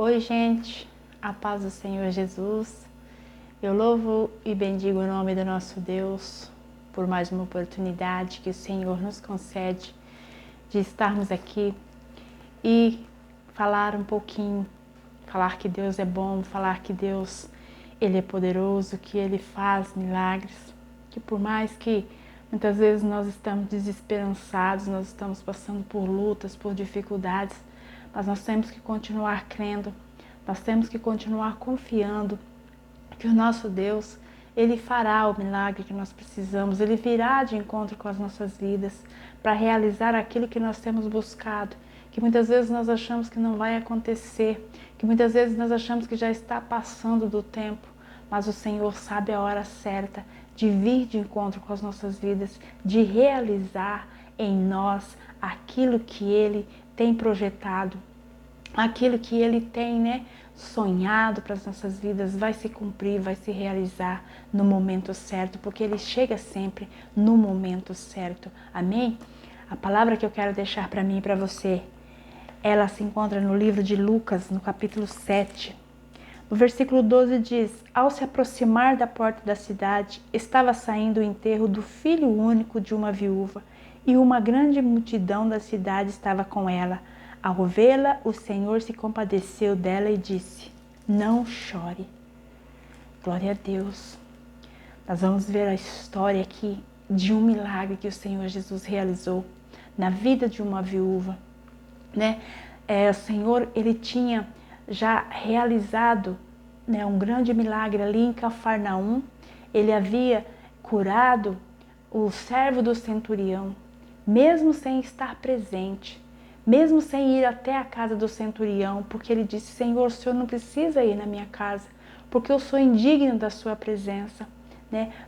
Oi, gente, a paz do Senhor Jesus. Eu louvo e bendigo o nome do nosso Deus por mais uma oportunidade que o Senhor nos concede de estarmos aqui e falar um pouquinho, falar que Deus é bom, falar que Deus Ele é poderoso, que Ele faz milagres, que por mais que muitas vezes nós estamos desesperançados, nós estamos passando por lutas, por dificuldades, mas nós temos que continuar crendo, nós temos que continuar confiando que o nosso Deus, Ele fará o milagre que nós precisamos, Ele virá de encontro com as nossas vidas para realizar aquilo que nós temos buscado, que muitas vezes nós achamos que não vai acontecer, que muitas vezes nós achamos que já está passando do tempo, mas o Senhor sabe a hora certa de vir de encontro com as nossas vidas, de realizar em nós aquilo que Ele tem projetado, aquilo que Ele tem, sonhado para as nossas vidas, vai se cumprir, vai se realizar no momento certo, porque Ele chega sempre no momento certo. Amém? A palavra que eu quero deixar para mim e para você, ela se encontra no livro de Lucas, no capítulo 7. No versículo 12 diz: ao se aproximar da porta da cidade, estava saindo o enterro do filho único de uma viúva, e uma grande multidão da cidade estava com ela. Ao vê-la, o Senhor se compadeceu dela e disse: não chore. Glória a Deus. Nós vamos ver a história aqui de um milagre que o Senhor Jesus realizou na vida de uma viúva, o Senhor, Ele tinha já realizado, um grande milagre ali em Cafarnaum. Ele havia curado o servo do centurião, mesmo sem estar presente, mesmo sem ir até a casa do centurião, porque ele disse: Senhor, o Senhor não precisa ir na minha casa, porque eu sou indigno da sua presença.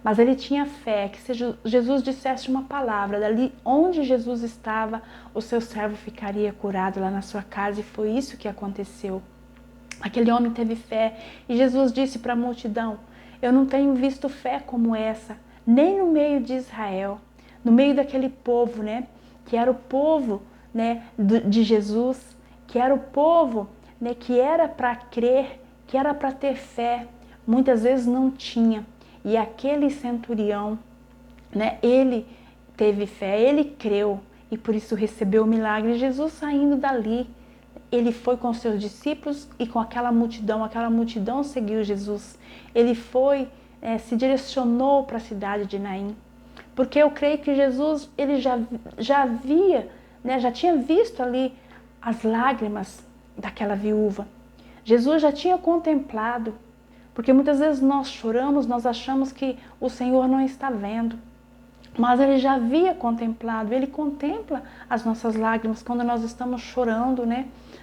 Mas ele tinha fé que se Jesus dissesse uma palavra, dali onde Jesus estava, o seu servo ficaria curado lá na sua casa, e foi isso que aconteceu. Aquele homem teve fé, e Jesus disse para a multidão: eu não tenho visto fé como essa, nem no meio de Israel, no meio daquele povo, que era o povo, de Jesus, que era o povo, que era para crer, que era para ter fé, muitas vezes não tinha. E aquele centurião, ele teve fé, ele creu, e por isso recebeu o milagre. Jesus, saindo dali, ele foi com seus discípulos e com aquela multidão seguiu Jesus. Ele foi, se direcionou para a cidade de Naim, porque eu creio que Jesus, ele já havia, já tinha visto ali as lágrimas daquela viúva. Jesus já tinha contemplado, porque muitas vezes nós choramos, nós achamos que o Senhor não está vendo, mas Ele já havia contemplado. Ele contempla as nossas lágrimas quando nós estamos chorando,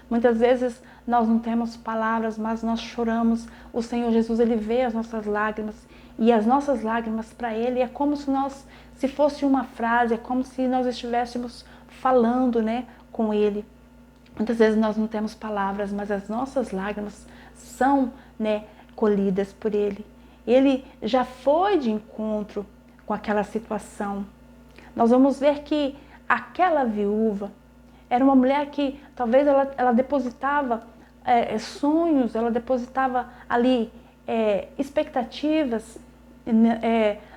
Muitas vezes nós não temos palavras, mas nós choramos. O Senhor Jesus, Ele vê as nossas lágrimas, e as nossas lágrimas para Ele é como se fosse uma frase, é como se nós estivéssemos falando, com Ele. Muitas vezes nós não temos palavras, mas as nossas lágrimas são, colhidas por Ele. Ele já foi de encontro com aquela situação. Nós vamos ver que aquela viúva era uma mulher que talvez ela depositava sonhos, ela depositava ali expectativas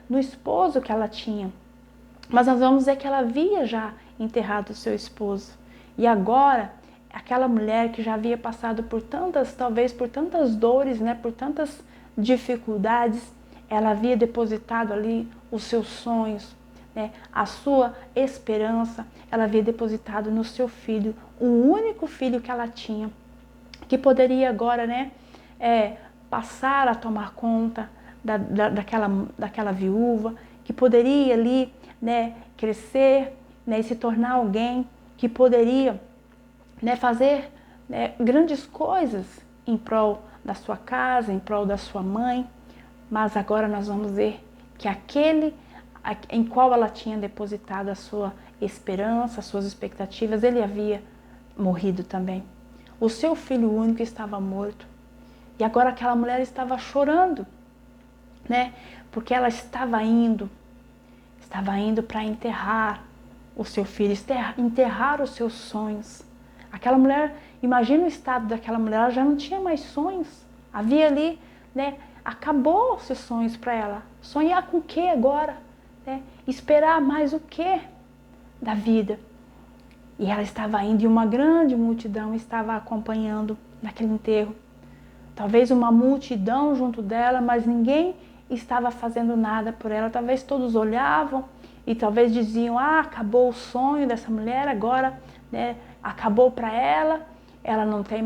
no esposo que ela tinha. Mas nós vamos ver que ela havia já enterrado o seu esposo. E agora, aquela mulher que já havia passado por tantas dores, por tantas dificuldades, ela havia depositado ali os seus sonhos, a sua esperança, ela havia depositado no seu filho, o único filho que ela tinha, que poderia agora, passar a tomar conta daquela viúva, que poderia ali, crescer, e se tornar alguém que poderia, fazer grandes coisas em prol da sua casa, em prol da sua mãe. Mas agora nós vamos ver que aquele em qual ela tinha depositado a sua esperança, as suas expectativas, ele havia morrido também. O seu filho único estava morto. E agora aquela mulher estava chorando, porque ela estava indo para enterrar o seu filho, enterrar os seus sonhos, Aquela mulher, imagina o estado daquela mulher, ela já não tinha mais sonhos. Havia ali, né, acabou-se os sonhos para ela. Sonhar com o que agora? Né? Esperar mais o que da vida? E ela estava indo e uma grande multidão estava acompanhando naquele enterro. Talvez uma multidão junto dela, mas ninguém estava fazendo nada por ela. Talvez todos olhavam e talvez diziam, acabou o sonho dessa mulher, agora, né, acabou para ela não tem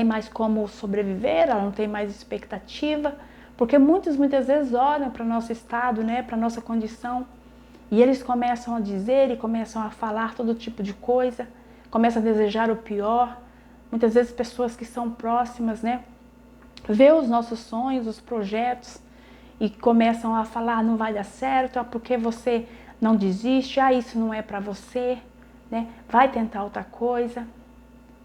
mais como sobreviver, ela não tem mais expectativa, porque muitas vezes olham para o nosso estado, né, para a nossa condição, e eles começam a dizer e começam a falar todo tipo de coisa, começam a desejar o pior. Muitas vezes pessoas que são próximas, né, vê os nossos sonhos, os projetos, e começam a falar, não vai dar certo, porque você não desiste, isso não é para você, né, vai tentar outra coisa.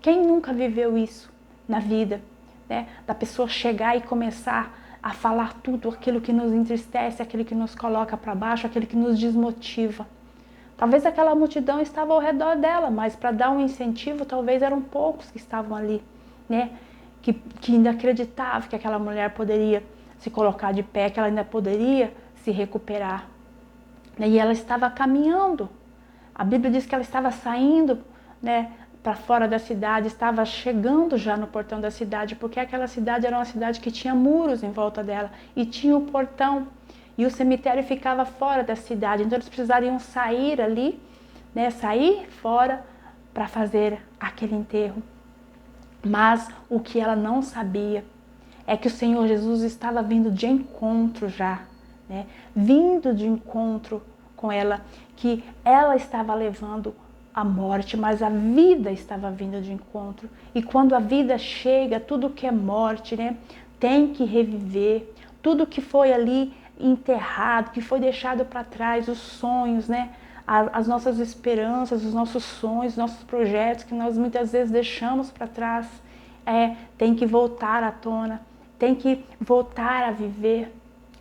Quem nunca viveu isso na vida, né, da pessoa chegar e começar a falar tudo aquilo que nos entristece, aquilo que nos coloca para baixo, aquilo que nos desmotiva. Talvez aquela multidão estava ao redor dela, mas para dar um incentivo, talvez eram poucos que estavam ali, né? Que ainda acreditavam que aquela mulher poderia se colocar de pé, que ela ainda poderia se recuperar. E ela estava caminhando. A Bíblia diz que ela estava saindo, né, para fora da cidade, estava chegando já no portão da cidade, porque aquela cidade era uma cidade que tinha muros em volta dela e tinha o portão. E o cemitério ficava fora da cidade, então eles precisariam sair ali, né, sair fora para fazer aquele enterro. Mas o que ela não sabia é que o Senhor Jesus estava vindo de encontro já, né, vindo de encontro com ela, que ela estava levando a morte, mas a vida estava vindo de encontro. E quando a vida chega, tudo que é morte, né, tem que reviver, tudo que foi ali enterrado, que foi deixado para trás, os sonhos, né? As nossas esperanças, os nossos sonhos, os nossos projetos que nós muitas vezes deixamos para trás, tem que voltar à tona, tem que voltar a viver.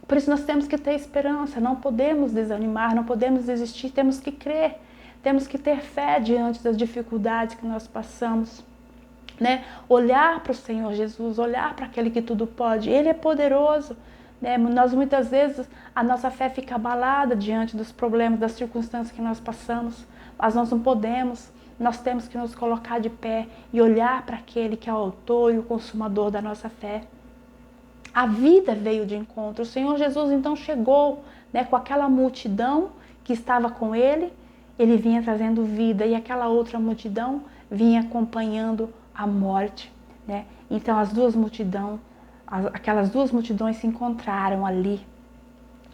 Por isso nós temos que ter esperança, não podemos desanimar, não podemos desistir, temos que crer, temos que ter fé diante das dificuldades que nós passamos. Né? Olhar para o Senhor Jesus, olhar para aquele que tudo pode, Ele é poderoso. Né? Nós muitas vezes, a nossa fé fica abalada diante dos problemas, das circunstâncias que nós passamos, mas nós não podemos, nós temos que nos colocar de pé e olhar para aquele que é o autor e o consumador da nossa fé. A vida veio de encontro, o Senhor Jesus então chegou, né, com aquela multidão que estava com Ele, Ele vinha trazendo vida e aquela outra multidão vinha acompanhando a morte. Né? Então aquelas duas multidões se encontraram ali,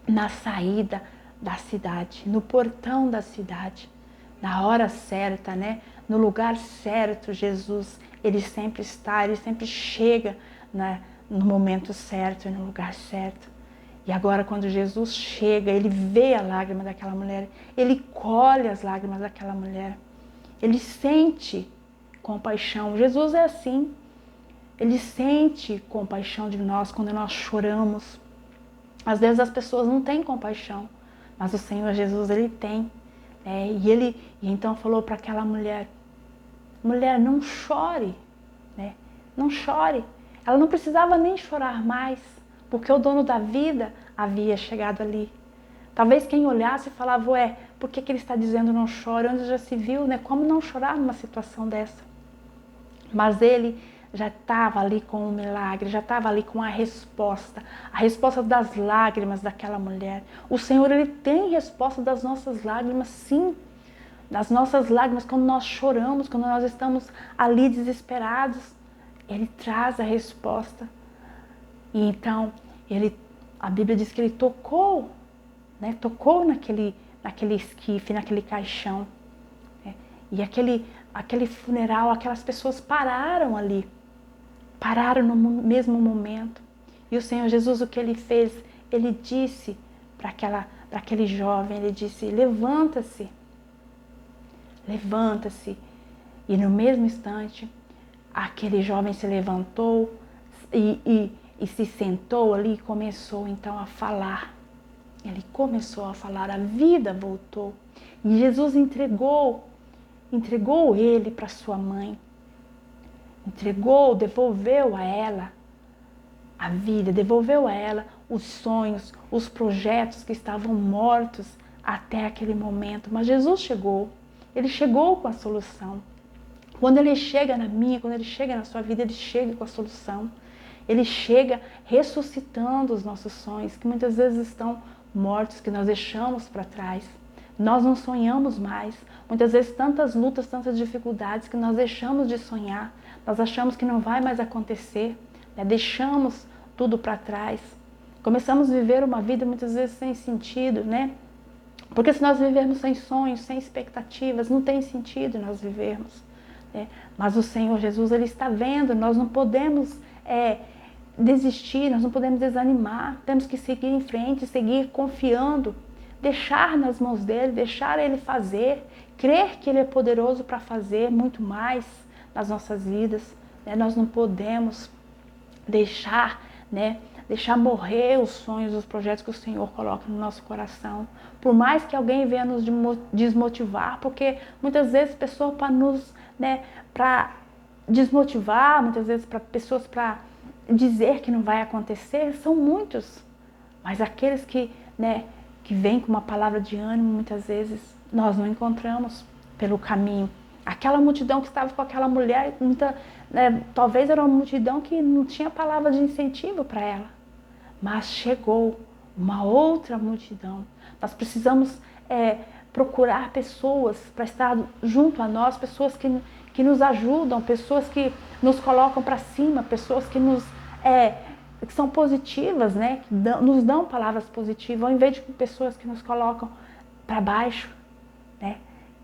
na saída da cidade, no portão da cidade, na hora certa, né? No lugar certo. Jesus, Ele sempre está, Ele sempre chega, né, no momento certo e no lugar certo. E agora quando Jesus chega, Ele vê a lágrima daquela mulher, Ele colhe as lágrimas daquela mulher, Ele sente compaixão. Jesus é assim. Ele sente compaixão de nós quando nós choramos. Às vezes as pessoas não têm compaixão, mas o Senhor Jesus, Ele tem. E então falou para aquela mulher, mulher, não chore, né? Não chore. Ela não precisava nem chorar mais, porque o dono da vida havia chegado ali. Talvez quem olhasse falava, por que ele está dizendo não chore? Onde já se viu, né? Como não chorar numa situação dessa? Mas Ele já estava ali com um milagre, já estava ali com a resposta das lágrimas daquela mulher. O Senhor, Ele tem resposta das nossas lágrimas, sim. Das nossas lágrimas, quando nós choramos, quando nós estamos ali desesperados, Ele traz a resposta. E então, a Bíblia diz que Ele tocou, né? Tocou naquele esquife, naquele caixão. Né? E aquele funeral, aquelas pessoas pararam ali. Pararam no mesmo momento. E o Senhor Jesus, o que Ele fez? Ele disse para aquele jovem, Ele disse, levanta-se. Levanta-se. E no mesmo instante, aquele jovem se levantou e se sentou ali e começou então a falar. Ele começou a falar, a vida voltou. E Jesus entregou entregou ele para sua mãe. Entregou, devolveu a ela a vida, devolveu a ela os sonhos, os projetos que estavam mortos até aquele momento. Mas Jesus chegou, ele chegou com a solução. Quando ele chega na minha, quando ele chega na sua vida, ele chega com a solução. Ele chega ressuscitando os nossos sonhos, que muitas vezes estão mortos, que nós deixamos para trás. Nós não sonhamos mais. Muitas vezes tantas lutas, tantas dificuldades que nós deixamos de sonhar. Nós achamos que não vai mais acontecer. Deixamos tudo para trás. Começamos a viver uma vida muitas vezes sem sentido, né? Porque se nós vivermos sem sonhos, sem expectativas, não tem sentido nós vivermos. Né? Mas o Senhor Jesus, Ele está vendo, nós não podemos desistir, nós não podemos desanimar, temos que seguir em frente, seguir confiando, deixar nas mãos dEle, deixar Ele fazer, crer que Ele é poderoso para fazer muito mais nas nossas vidas. Né? Nós não podemos deixar morrer os sonhos, os projetos que o Senhor coloca no nosso coração. Por mais que alguém venha nos desmotivar, porque muitas vezes pessoas para desmotivar, muitas vezes para pessoas para dizer que não vai acontecer, são muitos. Mas aqueles que vêm com uma palavra de ânimo, muitas vezes nós não encontramos pelo caminho. Aquela multidão que estava com aquela mulher, talvez era uma multidão que não tinha palavra de incentivo para ela. Mas chegou uma outra multidão. Nós precisamos procurar pessoas para estar junto a nós, pessoas que nos ajudam, pessoas que nos colocam para cima, pessoas que que são positivas, né? Que nos dão palavras positivas, ao invés de pessoas que nos colocam para baixo. Né?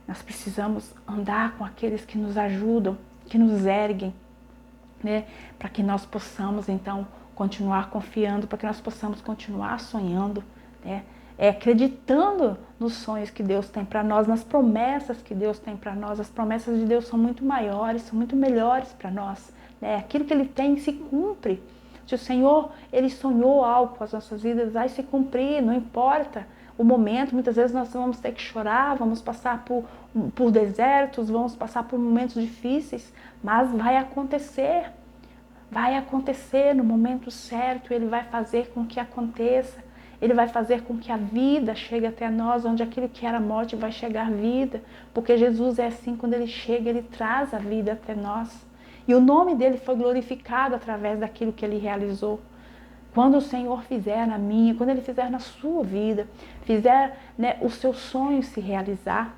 Nós precisamos andar com aqueles que nos ajudam, que nos erguem, né? Para que nós possamos, então, continuar confiando, para que nós possamos continuar sonhando, né? Acreditando nos sonhos que Deus tem para nós, nas promessas que Deus tem para nós. As promessas de Deus são muito maiores, são muito melhores para nós. Né? Aquilo que Ele tem se cumpre. Se o Senhor, Ele sonhou algo com as nossas vidas, vai se cumprir, não importa o momento. Muitas vezes nós vamos ter que chorar, vamos passar por desertos, vamos passar por momentos difíceis, mas vai acontecer. Vai acontecer no momento certo, Ele vai fazer com que aconteça. Ele vai fazer com que a vida chegue até nós, onde aquilo que era morte vai chegar vida. Porque Jesus é assim, quando Ele chega, Ele traz a vida até nós. E o nome dEle foi glorificado através daquilo que Ele realizou. Quando o Senhor fizer na minha, quando Ele fizer na sua vida, fizer o seu sonho se realizar,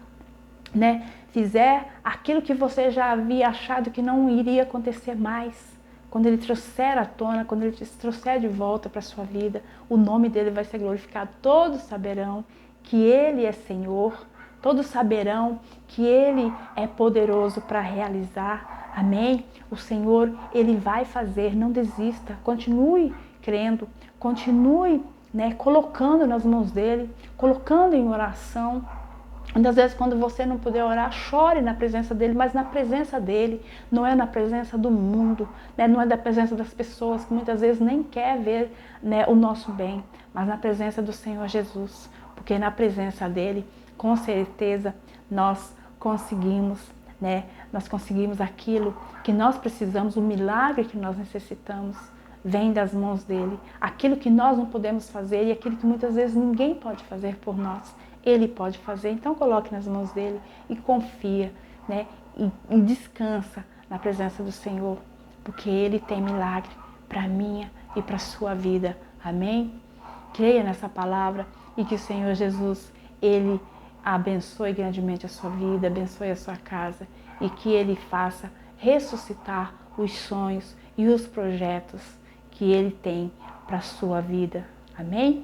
né? Fizer aquilo que você já havia achado que não iria acontecer mais. Quando Ele trouxer à tona, quando Ele te trouxer de volta para a sua vida, o nome dEle vai ser glorificado. Todos saberão que Ele é Senhor, todos saberão que Ele é poderoso para realizar. Amém? O Senhor, Ele vai fazer, não desista, continue crendo, continue colocando nas mãos dEle, colocando em oração. Muitas vezes quando você não puder orar, chore na presença dEle, mas na presença dEle, não é na presença do mundo, não é da presença das pessoas que muitas vezes nem quer ver o nosso bem, mas na presença do Senhor Jesus, porque na presença dEle, com certeza, nós conseguimos aquilo que nós precisamos, o milagre que nós necessitamos, vem das mãos dEle. Aquilo que nós não podemos fazer e aquilo que muitas vezes ninguém pode fazer por nós, Ele pode fazer. Então coloque nas mãos dEle e confia, e descansa na presença do Senhor, porque Ele tem milagre para a minha e para a sua vida. Amém? Creia nessa palavra e que o Senhor Jesus, Ele abençoe grandemente a sua vida, abençoe a sua casa e que Ele faça ressuscitar os sonhos e os projetos que Ele tem para a sua vida. Amém?